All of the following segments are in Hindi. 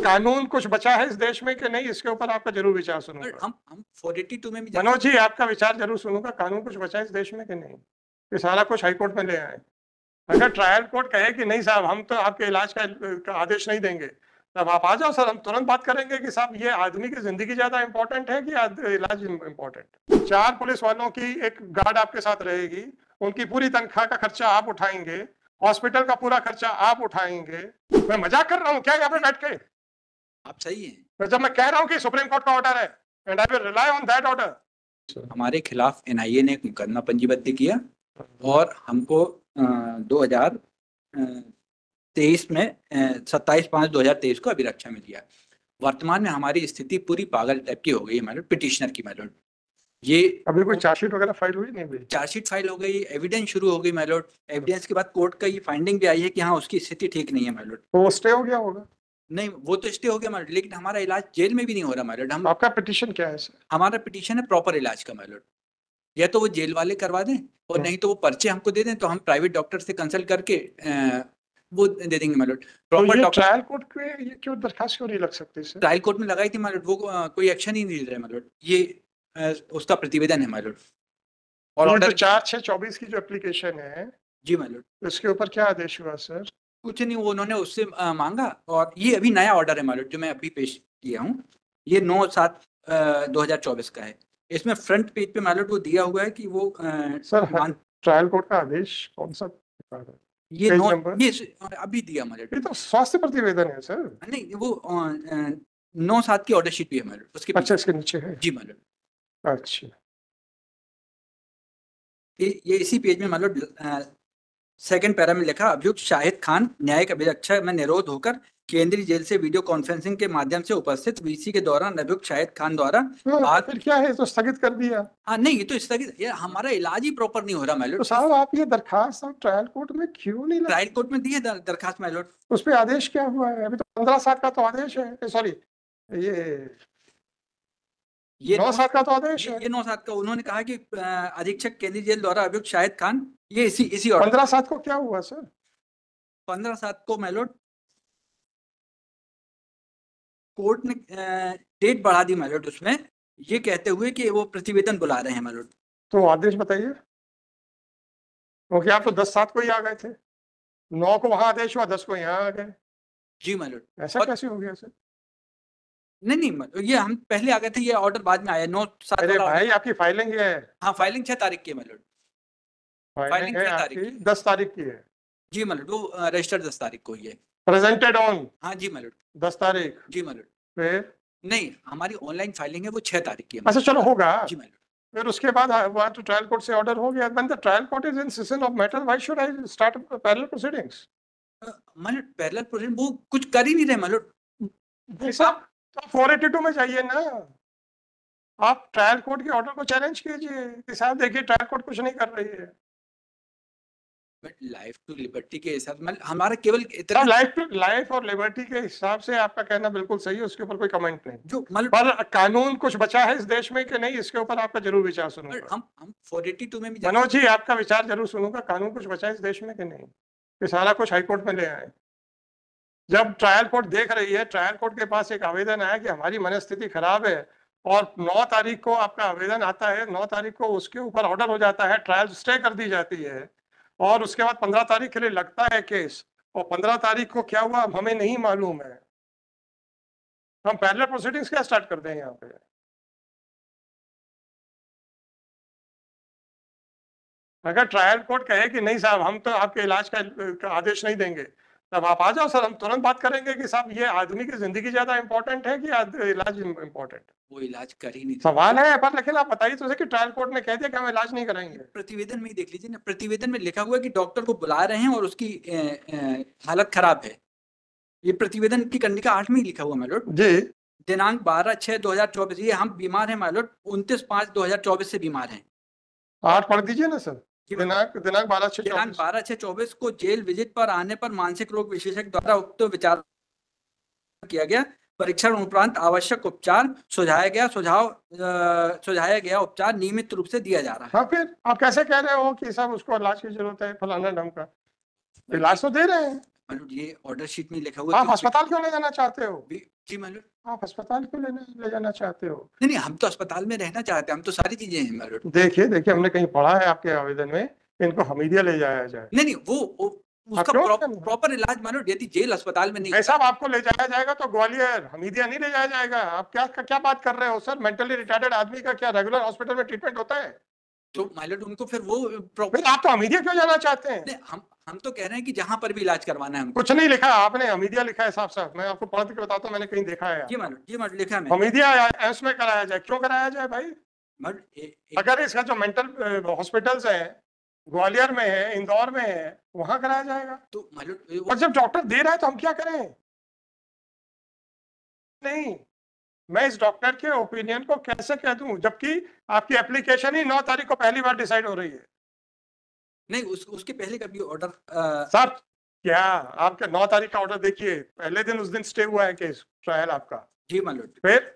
कानून कुछ बचा है इस देश में कि नहीं, इसके ऊपर आपका जरूर विचार सुनूंगा। हम 482 में भी मनोज जी, आपका विचार जरूर सुनूंगा। कानून कुछ बचा है इस देश में कि नहीं, ये सारा कुछ हाईकोर्ट में ले आए। अगर ट्रायल कोर्ट कहे कि नहीं साहब, हम तो आपके इलाज का आदेश नहीं देंगे, तब आप आ जाओ सर, हम तुरंत बात करेंगे कि साहब ये आदमी की जिंदगी ज्यादा इंपॉर्टेंट है कि इलाज इंपॉर्टेंट। 4 पुलिस वालों की एक गार्ड आपके साथ रहेगी, उनकी पूरी तनख्वाह का खर्चा आप उठाएंगे, हॉस्पिटल का पूरा खर्चा आप उठाएंगे। मैं मजाक कर रहा हूँ क्या यहाँ पे बैठ के? आप सही है। तो जब मैं कह रहा हूँ कि सुप्रीम कोर्ट का ऑर्डर है and I will rely on that order. हमारे खिलाफ एनआईए ने एक मुकदमा पंजीबद्ध किया और हमको 2023 में 27/5/2023 को अभिरक्षा में लिया। वर्तमान में हमारी स्थिति पूरी पागल टाइप की हो गई है मैडम, पिटिशनर की मैडम। ये अभी कोई चार्जशीट वगैरह फाइल हुई नहीं? हुई चार्जशीट फाइल हो गई, एविडेंस शुरू हो गई मैलॉर्ड। एविडेंस के बाद कोर्ट का ये फाइंडिंग भी आई है कि हाँ उसकी स्थिति ठीक नहीं है मैलॉर्ड। तो स्टे हो गया होगा? नहीं, वो तो स्टे हो गया मैलॉर्ड, लेकिन हमारा इलाज जेल में भी नहीं हो रहा मैलॉर्ड। हम आपका पिटीशन क्या है सर? हमारा पिटीशन है प्रॉपर इलाज का मैलॉर्ड। या तो वो जेल वाले करवा दें और नहीं तो वो पर्चे हमको दे दें, तो हम प्राइवेट डॉक्टर से कंसल्ट करके वो दे देंगे मैलॉर्ड। प्रॉपर तो ट्रायल कोर्ट पे ये क्यों दरखास्त क्यों नहीं लग सकती सर? ट्रायल कोर्ट में लगाई थी मैलॉर्ड, वो कोई एक्शन ही नहीं ले रहे मैलॉर्ड। ये उसका प्रतिवेदन है मैलॉर्ड। और ऑर्डर 4/6/24 की जो एप्लीकेशन है जी मैलॉर्ड, इसके ऊपर क्या आदेश हुआ सर? कुछ नहीं, वो उन्होंने उससे मांगा और ये अभी नया ऑर्डर है मैलॉर्ड जो मैं अभी पेश किया हूँ। ये 9/7/2024 का है। इसमें फ्रंट पेज पे मैलॉर्ड वो दिया हुआ है कि वो सर ट्रायल कोर्ट का आदेश कौन सा है? ये अभी दिया मैलॉर्ड। ये तो स्वास्थ्य प्रतिवेदन है सर। नहीं, वो 9/7 की ऑर्डर शीट भी है मैलॉर्ड, उसके अच्छा, इसके नीचे है? जी मैलॉर्ड। अच्छा, ये इसी पेज में मैलॉर्ड सेकंड पैरा में लिखा, अभियुक्त शाहिद खान न्यायिक अभिरक्षा में निरोध होकर केंद्रीय जेल से वीडियो कॉन्फ्रेंसिंग के माध्यम से उपस्थित वीसी के दौरान अभियुक्त शाहिद खान द्वारा आज फिर क्या है, तो स्थगित कर दिया। हाँ नहीं, ये तो स्थगित, ये हमारा इलाज ही प्रॉपर नहीं हो रहा मैलॉर्ड। तो साहब आप ये दरखास्त आप ट्रायल कोर्ट में क्यों नहीं? ट्रायल कोर्ट में दी है दरखास्त मैलॉर्ड। उस पर आदेश क्या हुआ है? अभी तो 15/7 का तो आदेश है, सॉरी ये 9/7 का तो आदेश है। ये 9/7 का उन्होंने कहा कि अधीक्षक केंद्रीय जेल द्वारा अभियुक्त शाहिद खान, ये इसी ऑर्डर। 15/7 को क्या हुआ सर? 15/7 को मैलॉर्ड कोर्ट ने डेट बढ़ा दी मैलॉर्ड, उसमें ये कहते हुए कि वो प्रतिवेदन बुला रहे हैं मैलॉर्ड। तो आदेश बताइए, क्योंकि आप तो 10/7 को ही आ गए थे, 9 को वहां आदेश हुआ, 10 को यहाँ आ गए। जी मैलॉर्ड। ऐसा कैसे हो गया सर? नहीं, ये हम पहले आ गए थे, ये ऑर्डर बाद में आया 9/7। अरे भाई आपकी फाइलिंग है? हाँ, फाइलिंग 6 तारीख की है मैलॉर्ड। फाइलिंग है आपकी 10 तारीख की है? जी मैलॉर्ड, वो रजिस्टर्ड 10 तारीख को ही है। Presented on? हाँ जी मैलॉर्ड, 10 तारीख। जी मैलॉर्ड। फिर नहीं, हमारी ऑनलाइन फाइलिंग है वो 6 तारीख की है। अच्छा चलो होगा। जी मैलॉर्ड। फिर उसके बाद तो ट्रायल कोर्ट से ऑर्डर हो गया। When the trial court is in session of matter, why should I start parallel proceedings? My lord parallel proceeding वो कुछ कर ही नहीं रहे मैलॉर्ड। साहब तो 482 में जाइए ना, आप ट्रायल कोर्ट के ऑर्डर को चैलेंज कीजिए कि साहब देखिए ट्रायल कोर्ट कुछ नहीं कर रही है। लाइफ टू लिबर्टी के हिसाब से हमारा केवल इतना, लाइफ और लिबर्टी के हिसाब से आपका कहना बिल्कुल सही है, उसके ऊपर कोई कमेंट नहीं। जो पर कानून कुछ बचा है इस देश में कि नहीं, इसके ऊपर आपका जरूर विचार सुनूंगा। हम 482 में भी मनोज जी, आपका विचार जरूर सुनूंगा। कानून कुछ बचा है इस देश में कि नहीं, ये सारा कुछ हाईकोर्ट में ले आए। जब ट्रायल कोर्ट देख रही है, ट्रायल कोर्ट के पास एक आवेदन आया कि हमारी मनस्थिति खराब है, और 9 तारीख को आपका आवेदन आता है, 9 तारीख को उसके ऊपर ऑर्डर हो जाता है, ट्रायल स्टे कर दी जाती है, और उसके बाद 15 तारीख के लिए लगता है केस, और 15 तारीख को क्या हुआ हमें नहीं मालूम है। हम पैरेलल प्रोसीडिंग्स क्या स्टार्ट कर दें यहाँ पे? अगर ट्रायल कोर्ट कहे कि नहीं साहब, हम तो आपके इलाज का आदेश नहीं देंगे, तब आप आ जाओ सर, हम तुरंत बात करेंगे कि साहब ये आदमी की जिंदगी ज्यादा इंपॉर्टेंट है कि इलाज इंपॉर्टेंट? वो इलाज कर ही नहीं सवाल है, पर लेकिन आप बताइए तो कि ट्रायल कोर्ट ने कह दिया कि हम इलाज नहीं कराएंगे। प्रतिवेदन में ही देख लीजिए ना, प्रतिवेदन में लिखा हुआ है कि डॉक्टर को बुला रहे हैं और उसकी हालत खराब है। ये प्रतिवेदन की कंडिका 8 में ही लिखा हुआ मैलॉर्ड जी। दिनांक 12/6/2024, ये हम बीमार हैं मैलॉर्ड, 29/5/2024 से बीमार हैं। 8 पढ़ दीजिए ना सर। दिनांक 12/6/24 को जेल विजिट पर आने पर मानसिक रोग विशेषज्ञ द्वारा उक्त विचार किया गया। परीक्षण उपरांत आवश्यक उपचार सुझाया गया उपचार नियमित रूप से दिया जा रहा है। हाँ, फिर आप कैसे कह रहे हो कि साहब उसको इलाज की जरूरत है, फलाना ढंग का? इलाज तो दे रहे हैं। ये ऑर्डर शीट में लिखा हुआ है। आप अस्पताल क्यों ले जाना चाहते हो? जी मालूम। आप अस्पताल क्यों ले जाना चाहते हो? नहीं नहीं, हम तो अस्पताल में रहना चाहते हैं, हम तो सारी चीजें हैं मालूम। देखिए देखिए, हमने कहीं पढ़ा है आपके आवेदन में इनको हमीदिया ले जाया जाए। नहीं नहीं, वो उसका क्यों नहीं? प्रॉपर इलाज मालूम, यदि जेल अस्पताल में नहीं भाई साहब, आपको ले जाया जाएगा तो ग्वालियर, हमीदिया नहीं ले जाया जाएगा। आप क्या बात कर रहे हो सर? मेंटली रिटार्डेड आदमी का क्या रेगुलर हॉस्पिटल में ट्रीटमेंट होता है? तो मालूम उनको फिर वो फिर आप तो हमीदिया क्यों जाना चाहते हैं? नहीं, हम तो कह रहे हैं कि जहां पर भी इलाज करवाना है हमको। कुछ नहीं लिखा आपने, हमीदिया लिखा है साफ साफ। मैं आपको पढ़ के बताता हूँ, मैंने कहीं देखा है। जी मालूम लिखा है मैंने। हमीदिया एम्स में कराया जाए। क्यों कराया जाए भाई? अगर इसका जो मेंटल हॉस्पिटल्स है ग्वालियर में है, इंदौर में है, वहां कराया जाएगा। तो मालूम और जब डॉक्टर दे रहा है तो हम क्या करें? नहीं, मैं इस डॉक्टर के ओपिनियन को कैसे कह दूं, जबकि आपकी एप्लीकेशन ही 9 तारीख को पहली बार डिसाइड हो रही है। नहीं, उसके पहले का भी ऑर्डर सर, क्या आपका 9 तारीख का ऑर्डर देखिए, पहले दिन उस दिन स्टे हुआ है केस ट्रायल आपका। जी मालूम। फिर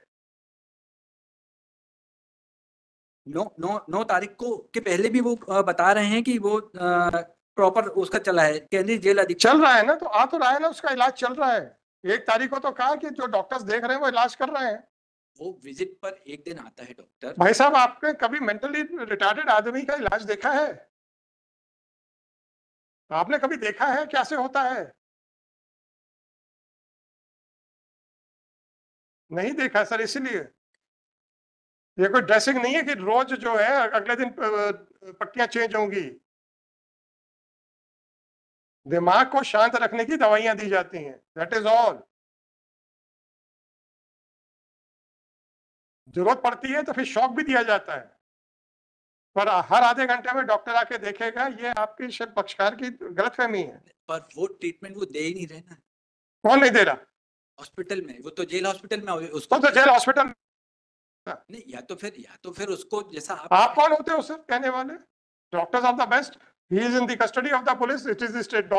9 तारीख को के पहले भी वो बता रहे हैं कि वो प्रॉपर उसका चला है, केंद्रीय जेल अधीक्षक चल रहा है ना, तो आ तो रहा है ना, उसका इलाज चल रहा है। 1 तारीख को तो कहा कि जो डॉक्टर्स देख रहे हैं वो इलाज कर रहे हैं। वो विजिट पर एक दिन आता है डॉक्टर। भाई साहब, आपने कभी मेंटली रिटार्डेड आदमी का इलाज देखा है? आपने कभी देखा है कैसे होता है? नहीं देखा सर, इसीलिए ये कोई ड्रेसिंग नहीं है कि रोज जो है अगले दिन पट्टियां चेंज होंगी। दिमाग को शांत रखने की दवाइयां दी जाती हैं, दैट इज ऑल। जरूरत पड़ती है तो फिर शॉक भी दिया जाता है, पर हर आधे घंटे में डॉक्टर आके देखेगा, ये आपकी सिर्फ पक्षकार की गलतफहमी है। पर वो ट्रीटमेंट वो दे ही नहीं रहे ना कौन नहीं दे रहा? हॉस्पिटल में। वो तो जेल हॉस्पिटल में उसको तो जेल हॉस्पिटल। नहीं, या तो फिर उसको जैसा आप कौन होते हो सर कहने वाले? Doctors are the best. He is in the custody of the police, it is the state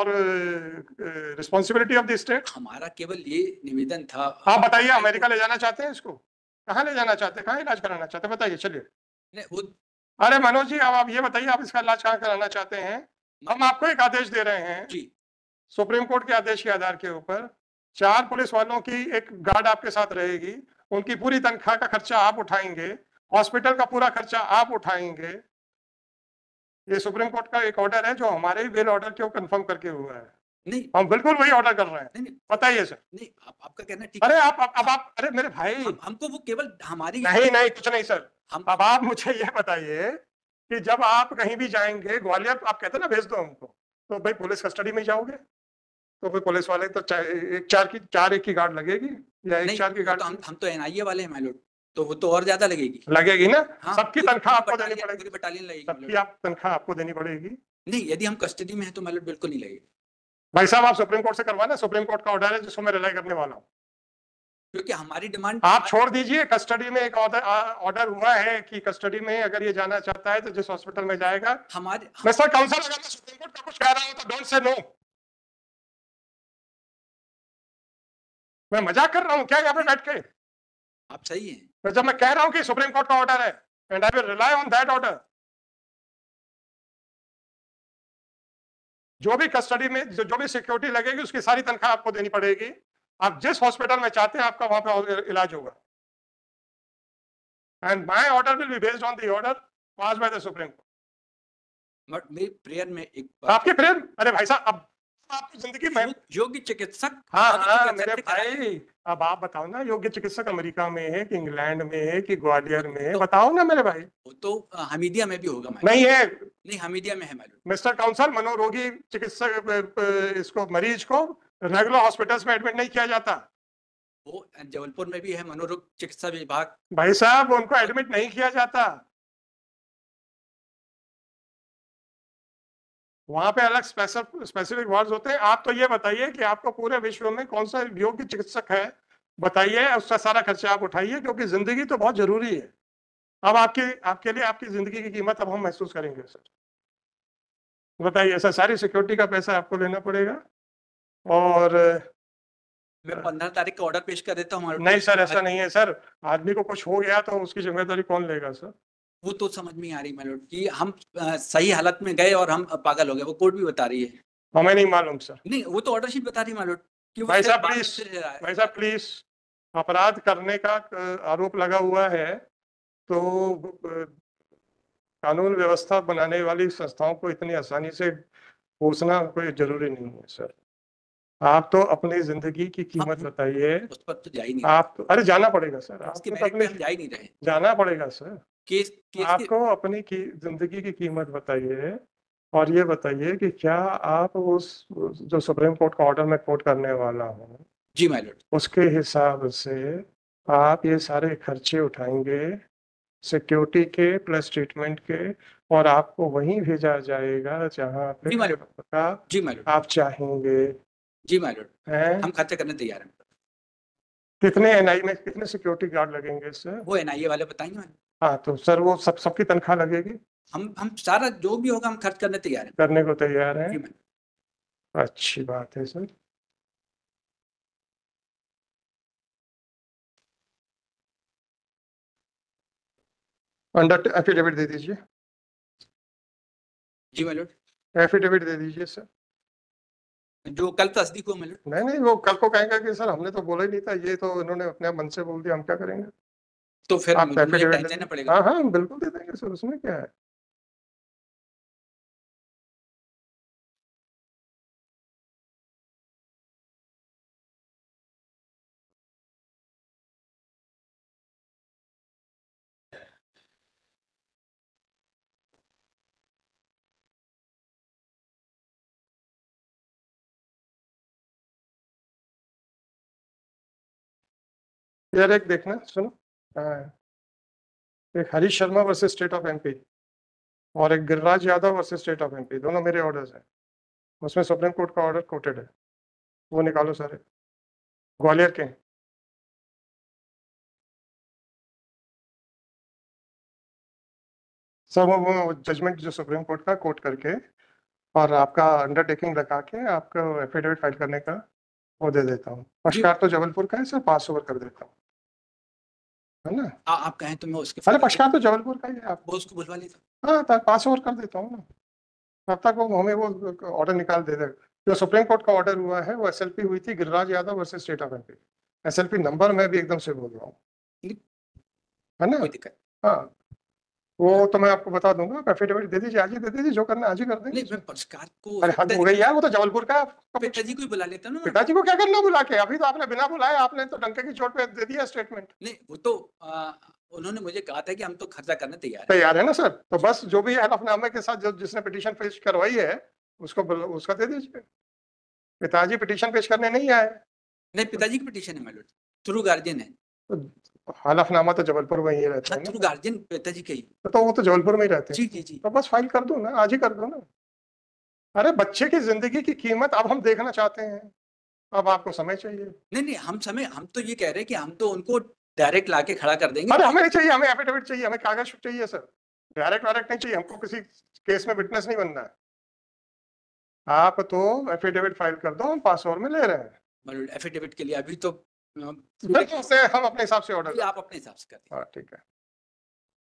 responsibility of the state. हमारा केवल ये निवेदन था। आप बताइए, अमेरिका ले जाना चाहते हैं इसको? कहाँ ले जाना चाहते हैं, कहाँ इलाज कराना चाहते हैं, बताइए चलिए। नहीं, वो अरे मनोज जी, अब आप ये बताइए, आप इसका इलाज कहाँ कराना चाहते हैं? हम आपको एक आदेश दे रहे हैं जी सुप्रीम कोर्ट के आदेश के आधार के ऊपर। 4 पुलिस वालों की एक गार्ड आपके साथ रहेगी, उनकी पूरी तनख्वाह का खर्चा आप उठाएंगे, हॉस्पिटल का पूरा खर्चा आप उठाएंगे। ये सुप्रीम कोर्ट का एक ऑर्डर है जो हमारे ही बेल ऑर्डर को कंफर्म करके हुआ है। नहीं हम बिल्कुल वही ऑर्डर कर रहे हैं। नहीं बताइए सर। नहीं, आपका कहना ठीक अरे है। आप अरे मेरे भाई, हमको वो केवल हमारी नहीं कुछ नहीं सर। हम अब आप मुझे ये बताइए कि जब आप कहीं भी जाएंगे ग्वालियर, आप कहते ना भेज दो हमको, तो भाई पुलिस कस्टडी में जाओगे तो फिर पुलिस वाले तो एक की गार्ड लगेगी या नहीं, 4 की गार्ड तो हम तो एनआईए वाले हैं माइलोड, तो वो तो और ज्यादा लगेगी। लगेगी ना। हाँ, सबकी तनख्वाह आपको देनी पड़ेगी, पूरी बटालियन लगेगी सबकी माइलोड। आप तनख्वाह आपको देनी पड़ेगी। नहीं, यदि हम कस्टडी में है तो माइलोड बिल्कुल नहीं लगेगी। भाई साहब, आप सुप्रीम कोर्ट से करवाना, सुप्रीम कोर्ट का ऑर्डर है जिसको मैं रिलाई करने वाला हूँ। क्योंकि हमारी डिमांड आप छोड़ दीजिए, कस्टडी में एक ऑर्डर हुआ है कि कस्टडी में अगर ये जाना चाहता है तो जिस हॉस्पिटल में जाएगा। हमारे मिस्टर काउंसिल, अगर मैं सुप्रीम कोर्ट का कुछ कह रहा हूँ तो डोंट से नो। मैं मजाक कर रहा हूँ क्या यहाँ पे बैठ के? आप सही हैं। तो जब मैं कह रहा हूँ कि सुप्रीम कोर्ट का ऑर्डर है and I will rely on that order, जो भी कस्टडी में जो भी सिक्योरिटी लगेगी उसकी सारी तनख्वाह आपको देनी पड़ेगी। आप जिस हॉस्पिटल में चाहते हैं आपका वहां पे इलाज होगा। And my order will be based on the order pass by the supreme court. मेरी प्रेयर में एक आपके प्रेयर? अरे भाई साहब, अब आपकी जिंदगी में योग्य चिकित्सक। हाँ मेरे भाई, अब आप बताओ ना, योग्य चिकित्सक अमेरिका में है कि इंग्लैंड में है कि ग्वालियर में है, बताओ ना मेरे भाई। वो तो हमीदिया में भी होगा। नहीं है। नहीं, हमीदिया में है मालूम। मिस्टर काउंसिल, मनोरोगी चिकित्सक इसको मरीज को रेगुलर हॉस्पिटल्स में एडमिट नहीं किया जाता। वो जबलपुर में भी है मनोरोग चिकित्सा विभाग। भाई साहब, उनको एडमिट नहीं किया जाता, वहां पे अलग स्पेसिफिक वार्ड्स होते हैं। आप तो ये बताइए कि आपको पूरे विश्व में कौन सा योग्य चिकित्सक है, बताइए, उसका सारा खर्चा आप उठाइए, क्योंकि जिंदगी तो बहुत जरूरी है। अब आपके लिए आपकी जिंदगी की कीमत अब हम महसूस करेंगे सर। बताइए सर, सारी सिक्योरिटी का पैसा आपको लेना पड़ेगा। और मैं 15 तारीख का ऑर्डर पेश कर देता हूँ। नहीं सर, ऐसा नहीं है सर। आदमी को कुछ हो गया तो उसकी जिम्मेदारी कौन लेगा सर? वो तो समझ में आ रही मालूम कि हम सही हालत में गए और हम पागल हो गए, वो कोर्ट भी बता रही है। हमें नहीं मालूम सर। नहीं, वो तो ऑर्डर शीट बता रही मालूम कि वो भाई साहब बाद में प्लीज, फिर भाई साहब प्लीज, अपराध करने का आरोप लगा हुआ है, तो कानून व्यवस्था बनाने वाली संस्थाओं को इतनी आसानी से कोसना कोई जरूरी नहीं है सर। आप तो अपनी जिंदगी की कीमत बताइए। उस पर तो जा ही नहीं आप अरे जाना पड़ेगा सर, उसके आपको तो मेरिट पे अपनी हम जा ही नहीं रहे। जाना पड़ेगा सर। केस केस के आपको अपनी जिंदगी की कीमत बताइए और ये बताइए कि क्या आप उस जो सुप्रीम कोर्ट का ऑर्डर मैं कोट करने वाला हूँ जी माय लॉर्ड, उसके हिसाब से आप ये सारे खर्चे उठाएंगे सिक्योरिटी के प्लस ट्रीटमेंट के, और आपको वहीं भेजा जाएगा जहाँ जी माय पे लॉर्ड, का जी माय लॉर्ड, आप चाहेंगे जी माय लॉर्ड, हैं। हम खर्चा करने तैयार हैं। कितने एनआई में कितने सिक्योरिटी गार्ड लगेंगे सर? वो एनआईए वाले बताएंगे मैंने। हाँ तो सर वो सबकी तनख्वाह लगेगी, हम सारा जो भी होगा हम खर्च करने तैयार हैं। करने को तैयार जी हैं। मैम। अच्छी बात है सर। अंडर एफिडेविट दे दीजिए, जी माय लॉर्ड, एफिडेविट दे दीजिए सर। जो कल तस्दीक हुआ माय लॉर्ड। नहीं नहीं, वो कल को कहेंगे कि सर हमने तो बोला ही नहीं था, ये तो इन्होंने अपने मन से बोल दिया, हम क्या करेंगे? तो फिर आप मुझे एफिडेविट टाइम दे देना दीजिए। पड़ेगा। हाँ हाँ बिल्कुल दे देंगे सर, उसमें क्या है। यार एक देखना सुनो, हाँ, एक Harish Sharma versus state of MP और एक Giriraj Yadav versus state of MP, दोनों मेरे ऑर्डर्स हैं। उसमें सुप्रीम कोर्ट का ऑर्डर कोटेड है, वो निकालो सारे, ग्वालियर के। सब वो जजमेंट जो सुप्रीम कोर्ट का कोट करके और आपका अंडरटेकिंग लगा के आपको एफिडेविट फाइल करने का वो दे देता हूँ। जी पक्षकार तो जबलपुर का है सर, 5 ओवर कर देता हूँ, है ना? आप कहें तो मैं उसके अरे फायदे पक्षकार तो जबलपुर का ही है आप। वो उसको बुलवा लेता। हाँ तो 5 ओवर कर देता हूँ ना, तब तक वो हमें वो ऑर्डर निकाल दे देगा। जो सुप्रीम कोर्ट का ऑर्डर हुआ है वो एसएलपी हुई थी Giriraj Yadav versus state of MP. SLP number मैं भी एकदम से बोल रहा हूँ, है ना? कोई दिक्कत हाँ वो तो मैं आपको बता दूंगा, आप एफिडेविट दे दीजिए, आज ही दे दीजिए, जो करना आज ही कर देंगे नहीं। मैं उसमें। पक्षकार को अरे हद हो गई यार, वो तो जबलपुर का है, आपका पिताजी को ही बुला लेता ना। पिताजी को क्या करना बुला के? अभी तो आपने बिना बुलाए आपने तो डंके की चोट पे दे दिया स्टेटमेंट। नहीं वो तो उन्होंने मुझे कहा था कि हम तो खर्चा करने तैयार हैं। तैयार है ना सर? तो बस जो भी हलफनामे के साथ जो जिसने पिटीशन पेश करवाई है उसको उसका दे दीजिए। पिताजी पिटीशन पेश करने नहीं आए। नहीं, पिताजी की पिटीशन है माय लॉर्ड, थ्रू गार्जियन है। तो हलफनामा तो जबलपुर में ही रहता हाँ, है थ्रू ना, गार्जियन पिताजी का ही। तो वो तो जबलपुर में ही रहते जी हैं। जी जी। तो बस फाइल कर दो ना, आज ही कर दो ना। अरे बच्चे की जिंदगी की कीमत अब हम देखना चाहते हैं, अब आपको समय चाहिए। नहीं नहीं, हम तो ये कह रहे हैं कि हम तो उनको डायरेक्ट लाके खड़ा कर देंगे। अरे हमें नहीं चाहिए, हमें एफिडेविट चाहिए, हमें कागज चाहिए सर, डायरेक्ट वायरेक्ट नहीं चाहिए, हमको किसी केस में विटनेस नहीं बनना है। आप तो एफिडेविट फाइल कर दो, हम 5 ओवर में ले रहे हैं। मतलब एफिडेविट के लिए अभी तो फिर तो उससे हम अपने हिसाब से ऑर्डर आप अपने हिसाब से कर दीजिए। हाँ ठीक है,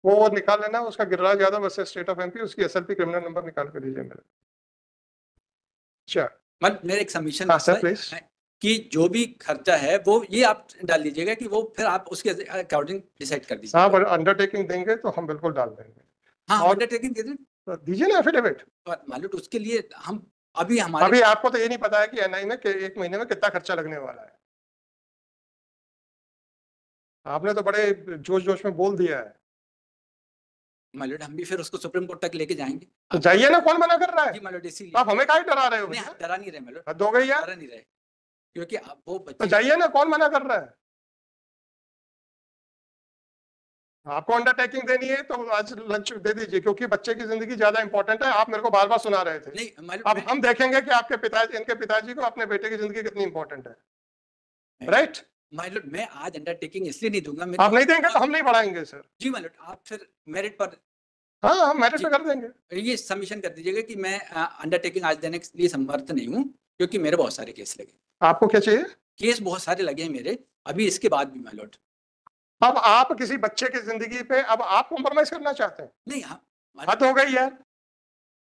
वो निकाल लेना उसका, Giriraj Yadav versus state of MP, उसकी एसएलपी क्रिमिनल नंबर निकाल के दीजिए मेरे। अच्छा मतलब मेरा एक सबमिशन हाँ सर प्लीज। कि जो भी खर्चा है वो ये आप डाल दीजिएगा कि वो फिर आप उसके अकॉर्डिंग डिसाइड कर दीजिए। हाँ पर अंडरटेकिंग देंगे तो हम बिल्कुल डाल देंगे। हाँ, और अंडरटेकिंग दे दें। तो दीजिए ना एफिडेविट। मालूम उसके लिए हम अभी हमारे अभी आपको तो ये नहीं पता है कि एनआई में एक महीने में कितना खर्चा लगने वाला है। आपने तो बड़े जोश जोश में बोल दिया है। मालूम हम भी फिर उसको सुप्रीम कोर्ट तक लेके जाएंगे। तो जाइए ना, कौन मना कर रहा जी है? मालूम इसीलिए आप हमें काहे डरा रहे हो? नहीं, डरा नहीं रहे मालूम, हद हो गई यार। डरा नहीं रहे क्योंकि अब वो तो बच्चे जाइए ना, कौन मना कर रहा है? आपको अंडरटेकिंग देनी है तो आज लंच दे दीजिए, क्योंकि बच्चे की जिंदगी ज्यादा इंपॉर्टेंट है। आप मेरे को बार बार सुना रहे थे। नहीं मालूम। अब हम देखेंगे कि आपके पिताजी, इनके पिताजी को अपने बेटे की जिंदगी कितनी इंपॉर्टेंट है, राइट? मालूम मैं आज अंडरटेकिंग इसलिए नहीं दूंगा। आप नहीं देंगे तो हम नहीं बढ़ाएंगे सर। जी मालूम, आप फिर मेरिट पर हाँ हम मेरिट पे कर देंगे। ये सबमिशन कर दीजिएगा कि मैं अंडरटेकिंग आज देने के लिए समर्थ नहीं हूँ, क्योंकि मेरे बहुत सारे केस लगे। आपको क्या चाहिए? केस बहुत सारे लगे हैं मेरे अभी, इसके बाद भी माय लॉर्ड। अब आप किसी बच्चे की जिंदगी पे अब आप कॉम्प्रोमाइज करना चाहते हैं? नहीं हाँ हद हो गई यार।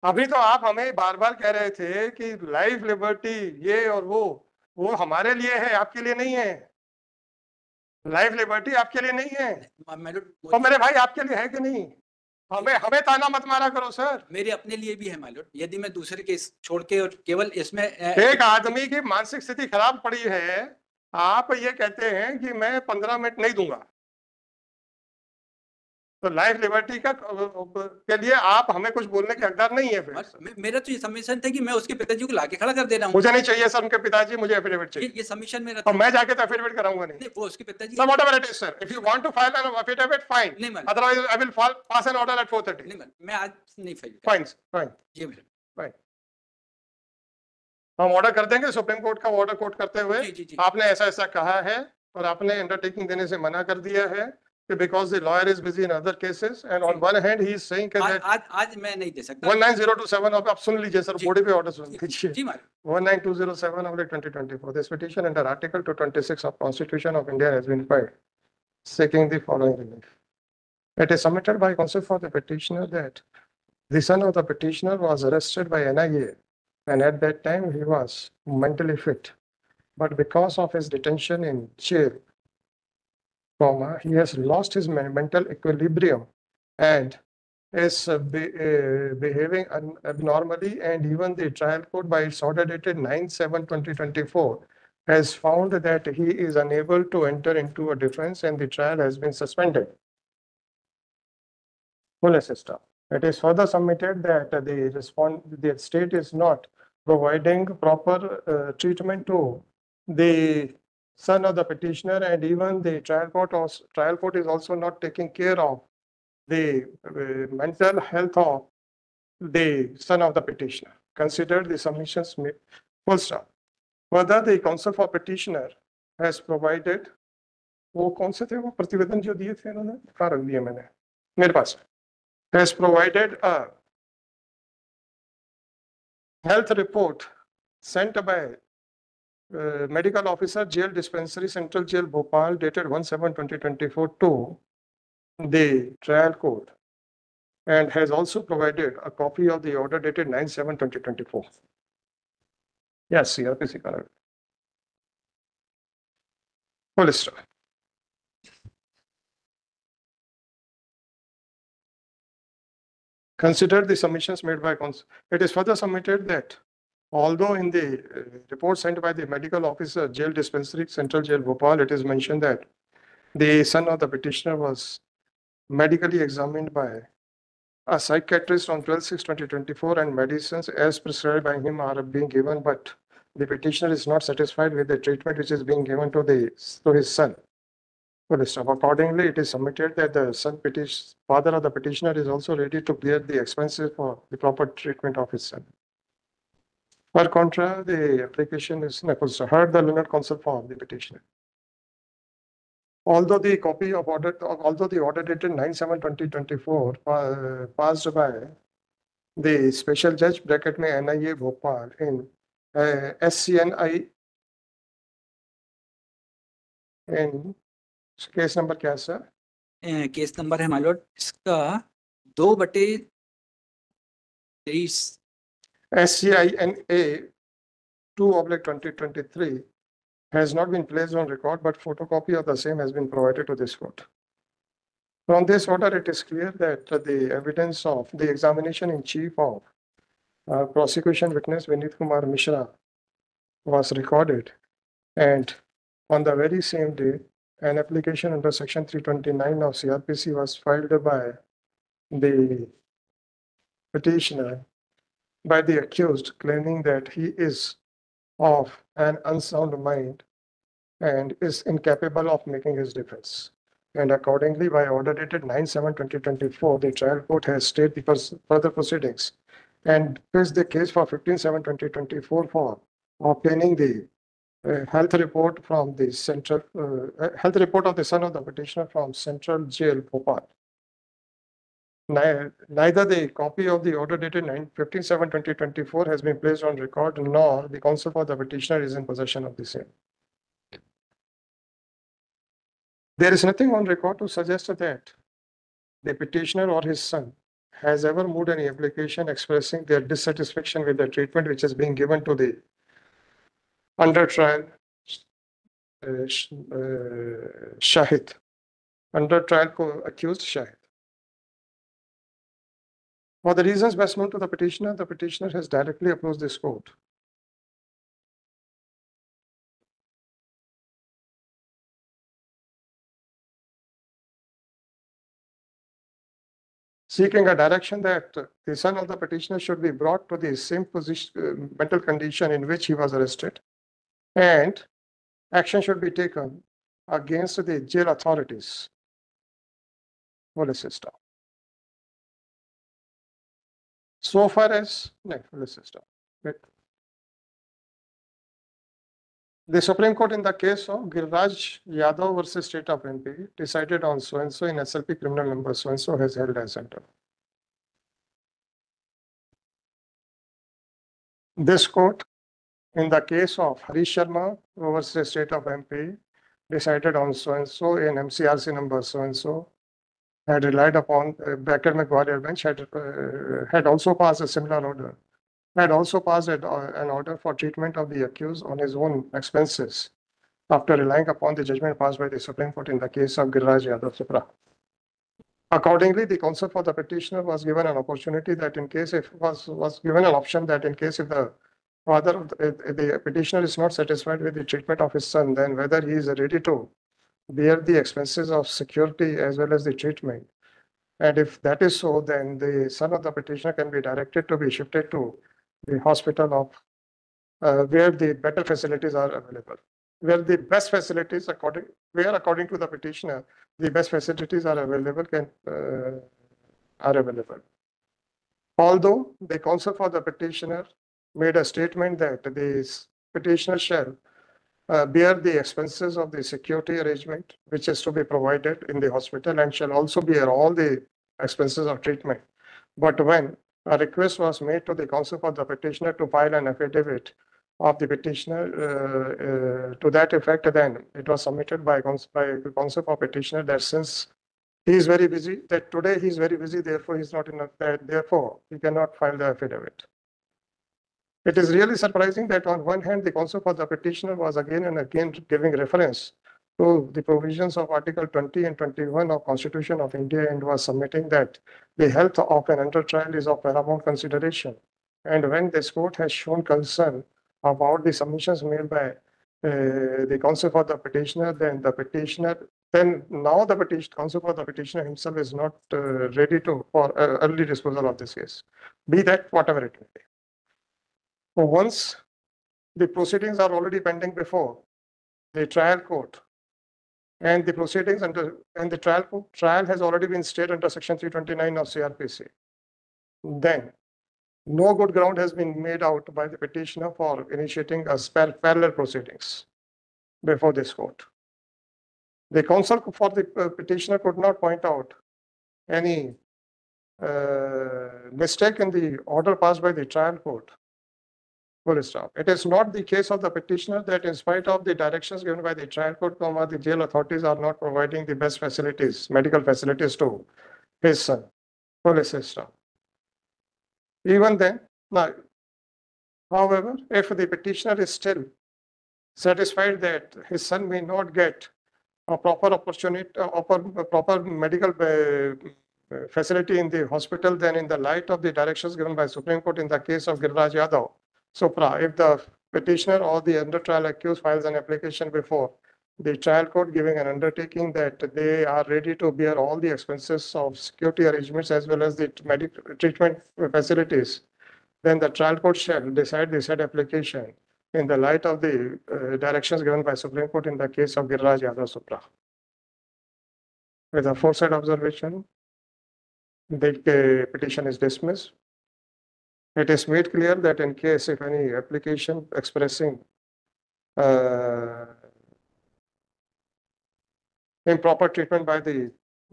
अभी तो आप हमें बार बार कह रहे थे कि लाइफ लिबर्टी ये और वो हमारे लिए है, आपके लिए नहीं है। लाइफ लिबर्टी आपके लिए नहीं है, my lord, तो मेरे भाई आपके लिए है कि नहीं? हमें हमें ताना मत मारा करो सर। मेरे अपने लिए भी है my lord, यदि मैं दूसरे केस छोड़ के और केवल इसमें एक आदमी की मानसिक स्थिति खराब पड़ी है, आप ये कहते हैं कि मैं 15 मिनट नहीं दूंगा, तो लाइफ लिबर्टी का के लिए आप हमें कुछ बोलने के हकदार नहीं है फिर सर। मेरा तो ये सबमिशन था कि मैं उसके पिताजी को लाके खड़ा कर दे रहा हूँ। मुझे नहीं चाहिए सर उनके पिताजी, मुझे एफिडेविट चाहिए। ये सबमिशन मेरा तो था। मैं जाके तो एफिडेविट कराऊंगा नहीं। नहीं, वो उसके पिताजी So whatever it is, sir. If you want to file an affidavit, fine. नहीं ma'am, Otherwise, I will pass an order at 4:30. नहीं मैम, मैं आज नहीं फाइल Fine, fine, जी मैम, fine. हम ऑर्डर कर देंगे, सुप्रीम कोर्ट का ऑर्डर कोर्ट करते हुए जी, जी, जी। आपने ऐसा ऐसा कहा है और आपने अंडरटेकिंग देने से मना कर दिया है कि because the lawyer is busy in other cases and on one hand he is saying that आज मैं नहीं दे सकता। 19027 आप सुन लीजिए सर, जी। बॉडी पे ऑर्डर सुन लीजिए। जी ma'am, 19207/2024 this petition under article 226 of constitution of India has been filed seeking the following relief. It is submitted by counsel for the petitioner that the son of the petitioner was arrested by NIA and at that time he was mentally fit, but because of his detention in jail, he has lost his mental equilibrium and is behaving abnormally, and even the trial court by its order dated 9/7/2024 has found that he is unable to enter into a defense and the trial has been suspended. Full assistant. It is further submitted that the state is not providing proper treatment to the son of the petitioner, and even the trial court is also not taking care of the mental health of the son of the petitioner. Consider the submissions made. Full stop. Further, the counsel for petitioner has provided, वो कौन से थे वो प्रतिवेदन जो दिए थे इन्होंने, कहाँ रख दिए मैंने, मेरे पास, has provided a health report sent by medical officer, jail dispensary, Central Jail Bhopal, dated 1/7/2024 to the trial court, and has also provided a copy of the order dated 9/7/2024. Yes, CRPC correct. Full stop. Consider the submissions made by counsel. It is further submitted that although in the report sent by the medical officer, jail dispensary, Central Jail Bhopal, it is mentioned that the son of the petitioner was medically examined by a psychiatrist on 12/6/2024 and medicines as prescribed by him are being given, but the petitioner is not satisfied with the treatment which is being given to his son. Accordingly, it is submitted that the father of the petitioner is also ready to bear the expenses for the proper treatment of his son. Per contra, the application is heard the learned counsel for the petitioner. Although the order dated 9/7/2024 passed by the special judge bracket में NIA Bhopal in SCNI in case number क्या है सर? केस नंबर है माय लॉर्ड इसका 2/23 SCINA 2/2023 has not been placed on record, but photocopy of the same has been provided to this court. From this order, it is clear that the evidence of the examination in chief of prosecution witness Vinit Kumar Mishra was recorded, and on the very same day, an application under section 329 of CRPC was filed by the petitioner by the accused, claiming that he is of an unsound mind and is incapable of making his defense. And accordingly, by order dated 9/7/2024, the trial court has stayed the further proceedings and placed the case for 15/7/2024 for obtaining the health report from the health report of the son of the petitioner from Central Jail Bhopal. Neither the copy of the order dated 15/7/2024 has been placed on record, nor the counsel for the petitioner is in possession of the same. There is nothing on record to suggest that the petitioner or his son has ever moved any application expressing their dissatisfaction with the treatment which is being given to the under trial Shahid, under trial accused Shahid. For the reasons best known to the petitioner has directly approached this court seeking a direction that the son of the petitioner should be brought to the same position, mental condition in which he was arrested, and action should be taken against the jail authorities, police system. So far as police system. The Supreme Court in the case of Giriraj Yadav versus State of MP decided on so-and-so in SLP criminal number so-and-so has held as center. This court in the case of Harish Sharma versus State of MP decided on so-and-so in MCRC number so-and-so had relied upon Becker McGuire bench had also passed a similar order. Had also passed an order for treatment of the accused on his own expenses after relying upon the judgment passed by the Supreme Court in the case of Giriraj Yadav Supra. Accordingly, the counsel for the petitioner was given an opportunity that in case if was given an option that in case if the father of the petitioner is not satisfied with the treatment of his son, then whether he is ready to bear the expenses of security as well as the treatment. And if that is so, then the son of the petitioner can be directed to be shifted to the hospital of where the better facilities are available, where the best facilities according to the petitioner, the best facilities are available Although the counsel for the petitioner made a statement that the petitioner shall bear the expenses of the security arrangement, which is to be provided in the hospital, and shall also bear all the expenses of treatment. But when a request was made to the counsel for the petitioner to file an affidavit of the petitioner to that effect, then it was submitted by the counsel for petitioner that since he is very busy, that today he is very busy, therefore he is not therefore he cannot file the affidavit. It is really surprising that on one hand, the counsel for the petitioner was again and again giving reference to the provisions of Article 20 and 21 of Constitution of India and was submitting that the health of an under trial is of paramount consideration. And when this court has shown concern about the submissions made by the counsel for the petitioner, then the counsel for the petitioner himself is not ready for early disposal of this case, be that whatever it may be. Once the proceedings are already pending before the trial court, and the proceedings and the trial has already been stayed under Section 329 of CRPC, then no good ground has been made out by the petitioner for initiating a parallel proceedings before this court. The counsel for the petitioner could not point out any mistake in the order passed by the trial court. Full stop. It is not the case of the petitioner that in spite of the directions given by the trial court, the jail authorities are not providing the best facilities, medical facilities to his son. Full system. Even then, now, however, if the petitioner is still satisfied that his son may not get a proper opportunity, proper medical facility in the hospital, then in the light of the directions given by Supreme Court in the case of Giriraj Yadav Supra, if the petitioner or the under trial accused files an application before the trial court giving an undertaking that they are ready to bear all the expenses of security arrangements as well as the medical treatment facilities, then the trial court shall decide the said application in the light of the directions given by Supreme Court in the case of Giriraj Yadav Supra. With a foresight observation, the petition is dismissed. It is made clear that in case if any application expressing improper treatment by the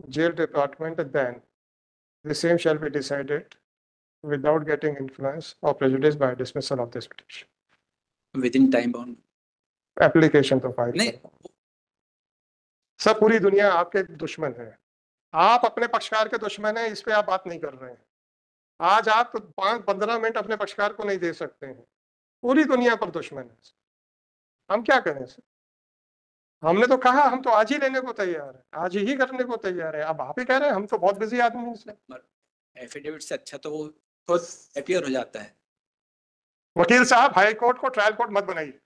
jail department, then the same shall be decided without getting influence or prejudice by dismissal of this petition. Within time bound. Application तो फाइल नहीं, सब पूरी दुनिया आपके दुश्मन है, आप अपने पक्षकार के दुश्मन है, इस पे आप बात नहीं कर रहे हैं। आज आप 5-15 मिनट अपने पक्षकार को नहीं दे सकते हैं, पूरी दुनिया पर दुश्मन है। हम क्या करें सर? हमने तो कहा हम तो आज ही लेने को तैयार है, आज ही करने को तैयार है। अब आप ही कह रहे हैं हम तो बहुत बिजी आदमी हैं इसलिए। एफिडेविट से अच्छा तो वो खुद अपीयर हो जाता है। वकील साहब, हाई कोर्ट को ट्रायल कोर्ट मत बनाइए।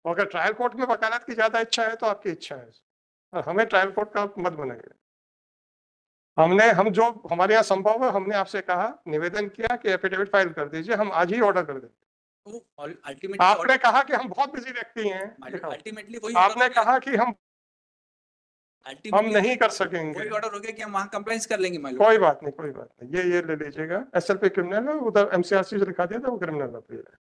और अगर ट्रायल कोर्ट में वकालत की ज्यादा इच्छा है तो आपकी इच्छा है, और हमें ट्रायल कोर्ट का मत बनाइए। हम जो हमारे यहाँ संभव है, हमने आपसे कहा, निवेदन किया कि एफिडेविट फाइल कर दीजिए, हम आज ही ऑर्डर कर देंगे। अल्टीमेटली आपने कहा कि हम बहुत बिजी व्यक्ति हैं, अल्टीमेटली वही आपने कहा कि हम नहीं कर सकेंगे। वही ऑर्डर हो गया कि हम वहाँ कंप्लाइंस कर लेंगे मालूम। कोई बात नहीं, कोई बात नहीं, ये ले लीजिएगा। SLP क्रिमिनल है, उधर MCRC से लिखा दिया था, वो क्रिमिनल अपील है।